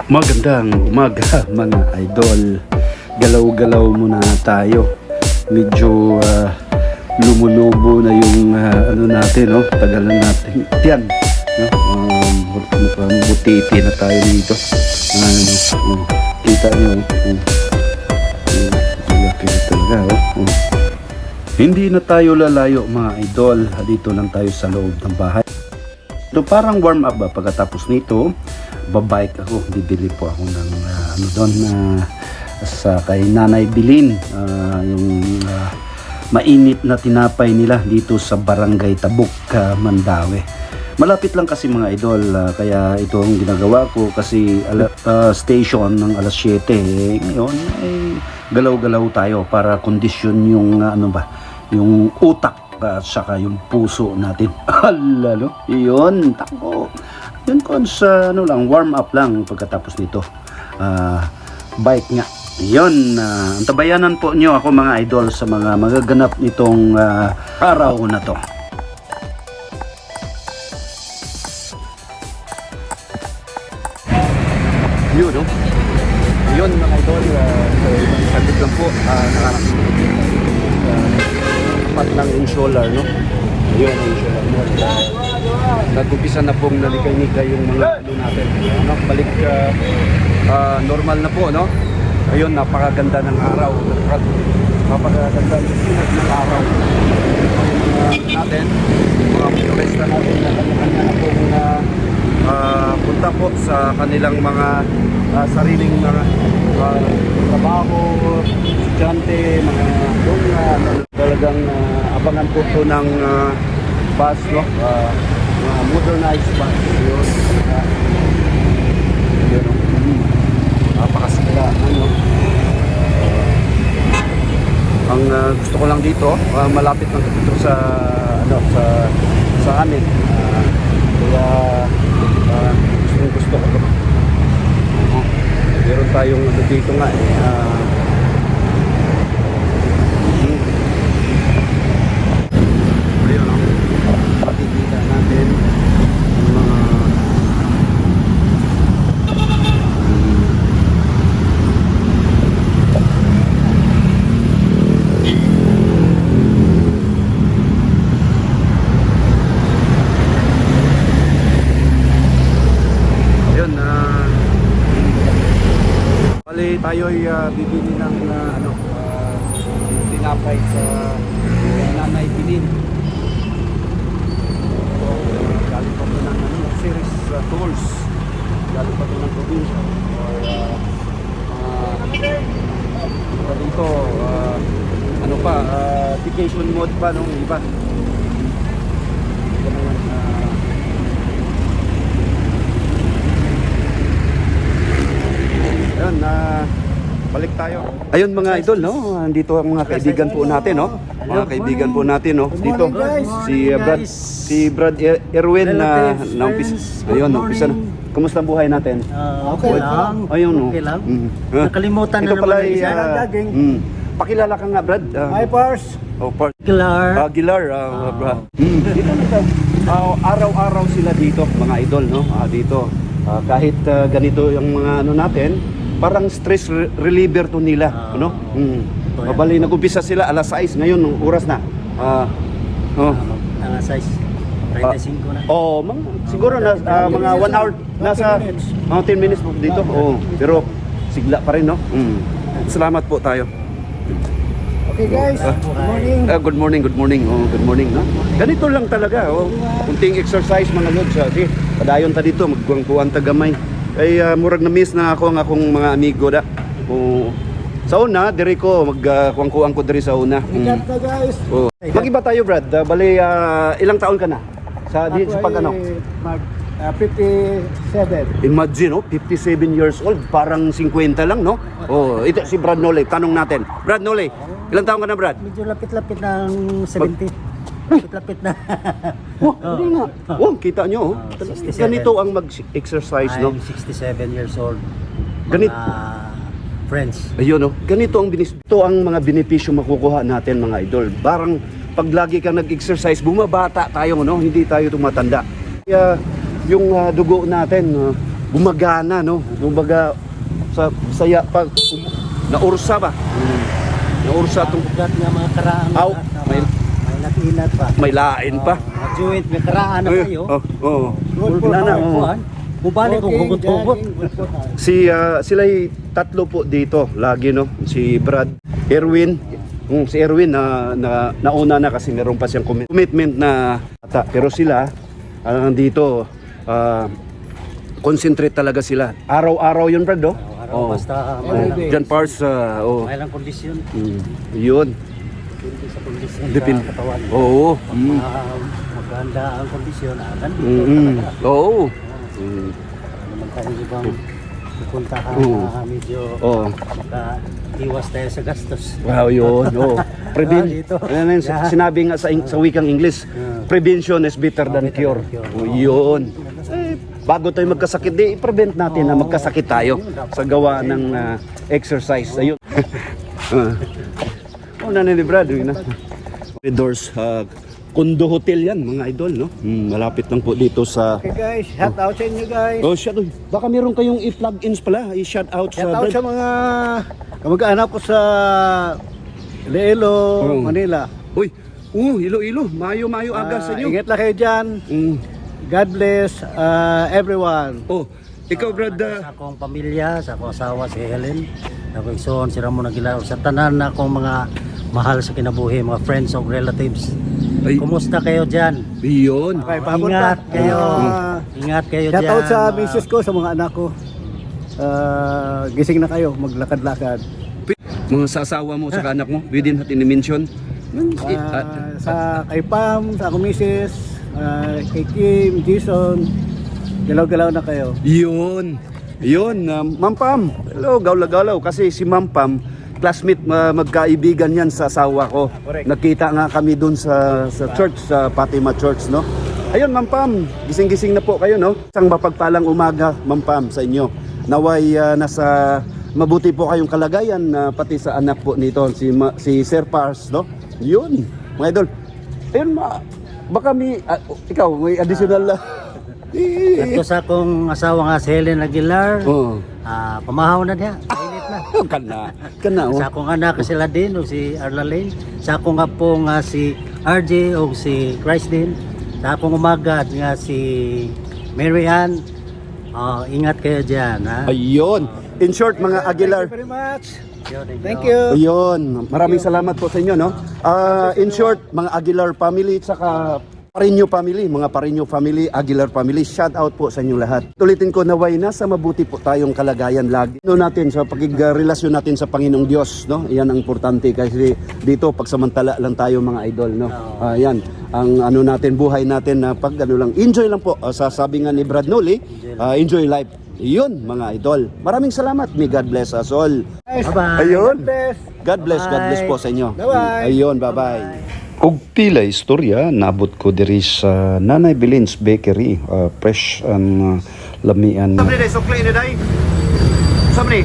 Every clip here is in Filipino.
Magandang umaga mga idol. Galaw-galaw muna tayo. Medyo lumulobo na yung ano natin, no? Tagal na natin yan, no? Mukhang butiti na tayo dito. Kita nyo, laki talaga, oh. Hindi na tayo lalayo mga idol. Dito lang tayo sa loob ng bahay. So parang warm up ba pagkatapos nito, babike ako, bibili po ako ng ano doon sa kay Nanay Bilin, yung mainit na tinapay nila dito sa Barangay Tabuk, Mandaue. Malapit lang kasi mga idol, kaya ito ang ginagawa ko kasi station ng alas 7 ngayon ay galaw-galaw tayo para kondisyon yung ano ba, yung utak at saka yung puso natin. Lalo, yun, tako. Yun kon sa ano lang, warm up lang pagkatapos nito. Bike nga. Yun, antabayanan po nyo ako mga idol sa mga magaganap nitong araw na to. Yun, no? Yun mga idol, so ibang saglit lang po, pat ng insular, no? Ayun ang insular mo. Nag-upisa na pong nalikay-nikay yung mga ano natin. No? Balik normal na po, no? Ayun, napakaganda ng araw. Napakaganda ng araw. Natin, mga motorista natin na kanya-kanya na pong punta po sa kanilang mga sariling mga trabaho, estudyante, mga talagang abangan po ito ng bus, no? Modernized bus yun. Napakasigahan, no? Ang gusto ko lang dito, malapit lang dito sa ano, sa amin, kaya gusto ko ito. Meron tayong ano dito nga makikita natin yung mga yun, bali tayo'y bibili ng ano, tinapay sa Nanay Bilin. Galing pa ito ng series tours, galing pa ito ng probinsya or dito ano pa, vacation mode pa nung iba. Ayun, balik tayo. Ayun mga idol, no? Andito ang mga kaibigan po natin, no? Mga kaibigan po natin, no? Dito si Brad Erwin na umpisa. Ayun, umpisa na. Kumusta ang buhay natin? Okay lang. Ayun, no. Okay lang. Nakalimutan na ito pala naman isa ng daging. Pakilala ka nga, Brad. Hi, Pars. Oh, Pars. Gilar. Gilar, Brad. Dito na araw-araw sila dito, mga idol, no? Dito. Kahit ganito yung mga ano natin, parang stress reliever to nila, no? Mabali, nag-umpisa sila alas 6, ngayon ng oras na. Alas 6. 35 na. Siguro na mga 1 hour nasa 10 minutes po dito. Pero sigla pa rin, no? Salamat po tayo. Okay guys, Good morning. Good morning, no? Ganito lang talaga, kunting exercise mga lods. Padayon ta dito, magkuang tagamay. Ay murag na miss na ako ang akong mga amigo da. Sa una, diri ko magkuang ko diri sa una. guys. Magiba tayo, Brad. Bali ilang taon ka na? Sa pag ano? 57. Imagine, 57 years old, parang 50 lang, no? Ito si Brad Nole, tanong natin. Brad Nole, ilang taon ka na, Brad? Medyo lapit-lapit ng 70. Lapit-lapit na. Hindi nga. Kita nyo, 67. ganito ang mag-exercise, no? I'm 67 years old. Ganito. Friends. Ayun, no? Ganito ang mga benepisyo makukuha natin, mga idol. Parang pag lagi kang nag-exercise, bumabata tayo, no? Hindi tayo tumatanda. Kaya yung dugo natin, gumagana, no? Kumbaga, sa saya pag naursa ba? Naursa itong Ugat nga mga karaan. Aw, may nakinat pa. may lain pa. Mga joint, may karaan na kayo. Oh. Wala na. Bumalik kung hugot-hugot. Sila'y tatlo po dito lagi, no? Si Brad, Erwin, si Erwin nauna na kasi meron pa siyang commitment na ata. Pero sila dito concentrate talaga sila. Araw-araw yun, Brad, no? Araw, basta Diyan parts may lang kondisyon. yun. Depende sa kondisyon Depende. sa katawan. Oo. Maganda ang kondisyon. Oo. Naman tayo ibang pupuntahan na medyo makaiwas tayo sa gastos. Wow, yun. Oh. Dito. Sinabi nga sa wikang English, prevention is better than cure. Oh, yun. Bago tayo magkasakit, i-prevent natin na magkasakit tayo sa gawa ng exercise. Ayun. Ni Brad, yun na. Doors, Condo Hotel yan, mga idol, no? Malapit lang po dito sa... Okay guys, shout out sa inyo guys. Oh, shout out. Baka meron kayong i-plug-ins pala, i-shout out sa... Shout out sa mga kamag-anak ko sa Iloilo, Manila. Uy, Iloilo, mayo aga sa inyo. Ingat lang kayo dyan. God bless everyone. Oh, ikaw Brad, Sa akong pamilya, sa akong asawa si Helen, sa akong ison, si Ramon Aguilar, sa tanan na akong mga mahal sa kinabuhi, mga friends o relatives. Ay. Kumusta kayo dyan? Yun. Ingat kayo. Ingat kayo dyan. Shout out sa misis ko, sa mga anak ko. Gising na kayo, maglakad-lakad. Mga sasawa mo sa anak mo, we didn't have to mention. Sa kay Pam, sa akong misis, kay Kim, Jason, galaw-galaw na kayo. Yun. Ma'am Pam. Hello, gawlaw-galaw. Kasi si Ma'am Pam, classmate, magkaibigan yan sa asawa ko. Correct. Nakita nga kami dun sa church, sa Fatima Church, no? Ayun, Ma'am Pam, gising-gising na po kayo, no? Isang mapagpalang umaga, Ma'am Pam, sa inyo. Naway nasa mabuti po kayong kalagayan, pati sa anak po nito, si Sir Pars, no? Yun, mga idol. Ayun, baka ikaw, may additional... Ito sa akong asawa nga si Helen Aguilar, pamahaw na niya. Mainit na. Kana, Sa akong anak sila din, o si Arla Lane. Sa akong apo nga si RJ o si Christ din. Sa akong umaga nga si Mary Ann. Ingat kayo dyan. Ha? Ayun. In short, mga Aguilar. Thank you very much. Thank Thank you. Ayun. Maraming salamat po sa inyo, no? In short, mga Aguilar family, saka Parinyo family, mga Parinyo family, Aguilar family, shout out po sa inyo lahat. Tulitin ko, naway nasa mabuti po tayong kalagayan lagi. Natin sa pagrelasyon natin sa Panginoong Diyos, no? Yan ang importante kasi dito pagsamantala lang tayo mga idol, no? Yan ang natin, buhay natin na pag lang, enjoy lang po. Sasabi nga ni Brad Noli, enjoy life. Yun mga idol. Maraming salamat. May God bless us all. Bye-bye. Ayun. God bless. God bless po sa inyo. Bye-bye. Ayun, bye-bye. Kung pila istorya, nabot ko diri sa Nanay Belin's Bakery, fresh and lamian. Sabri day, sukli ni day. Sabri.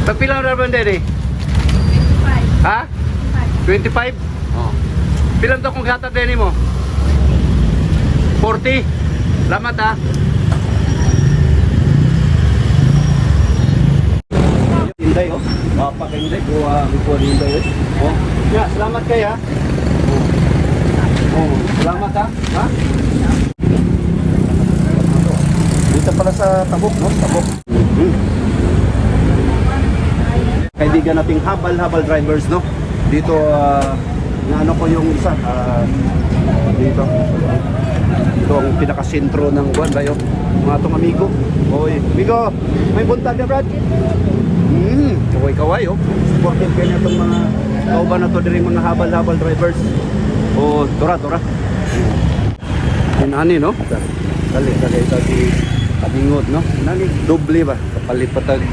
Tagpila na naman day. 25. Ha? 25? Oh. Pilang to kung hatag din mo? 40. Lamat ha. Inday, oh. Papakinday, kuha ko Inday, oh. Ya, salamat kayo, ha. Oh, salamat ha. Ha? Dito pala sa Tabok, no? Tabok. Kaibigan nating habal drivers, no? Dito, naano ko yung isa, dito. Ito ang pinakasentro ng buwan, bayo. Mga itong amigo. Oy, amigo, may buntag na, Brad? Kaway-kaway, oh. Supportive kayo na itong mga kauban na to din mga habal drivers. Oh, tora. Inani, no? Kali kabingot, no? Inani, doble ba? Kapalit patag,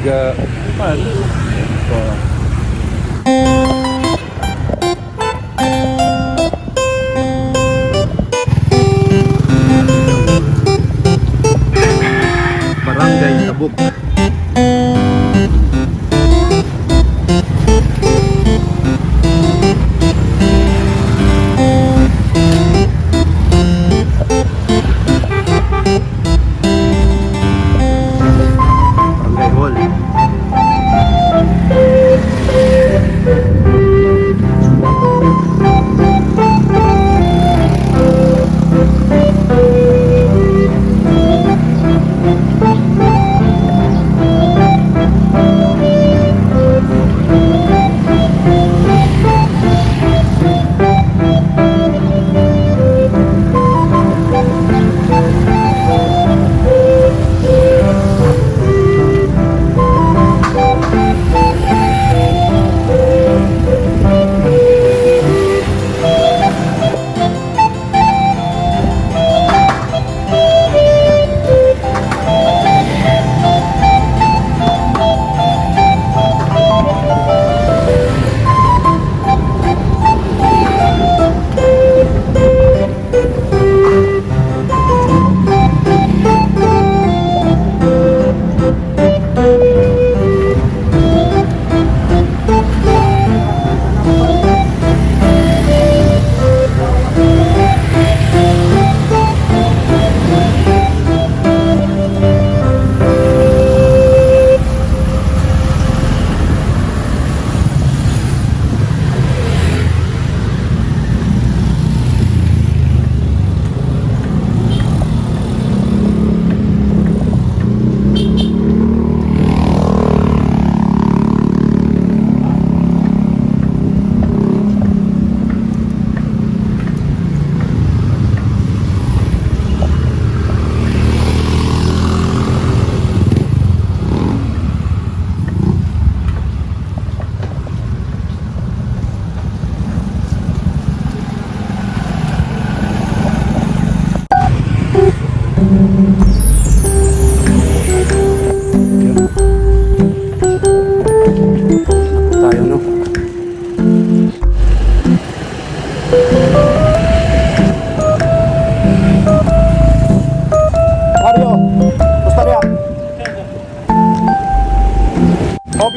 Barangay Tabuk.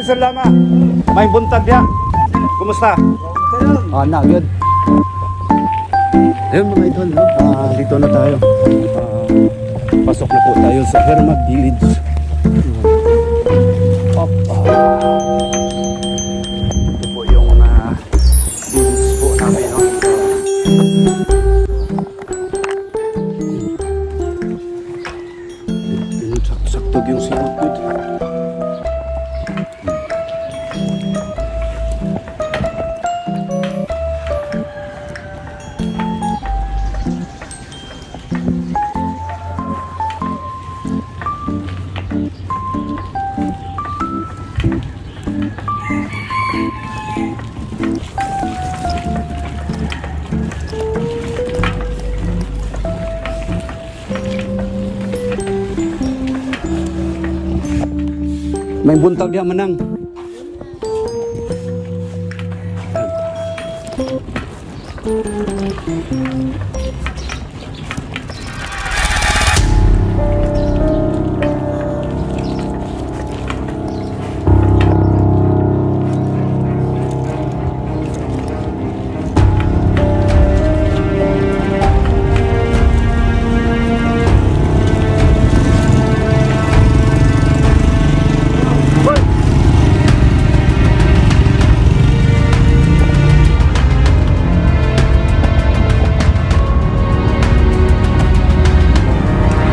salamat. May buntag ya. Kumusta? Na, good. Ayun mga idol, no? Dito na tayo. Pasok na po tayo sa Hermag Village. Ito po yung village po namin, no? Sakto yung sinot dito. May buntag ya manang.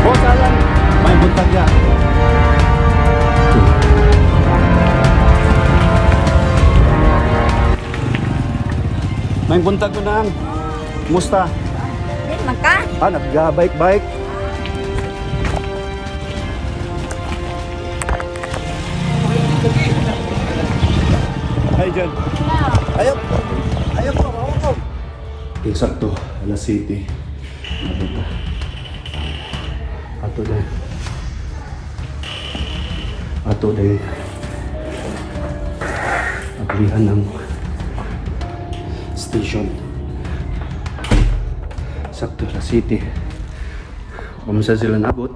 Boss Alan, may buntag ya. May buntag ko nang. Musta? Di maka. Nag-bike-bike. Hi, John. Ayaw. Ayaw po. Eksakto, alas 7. Nabita. Ato din. Aglihan ng station. Sakto, alas 7. Kumusta sila nabot?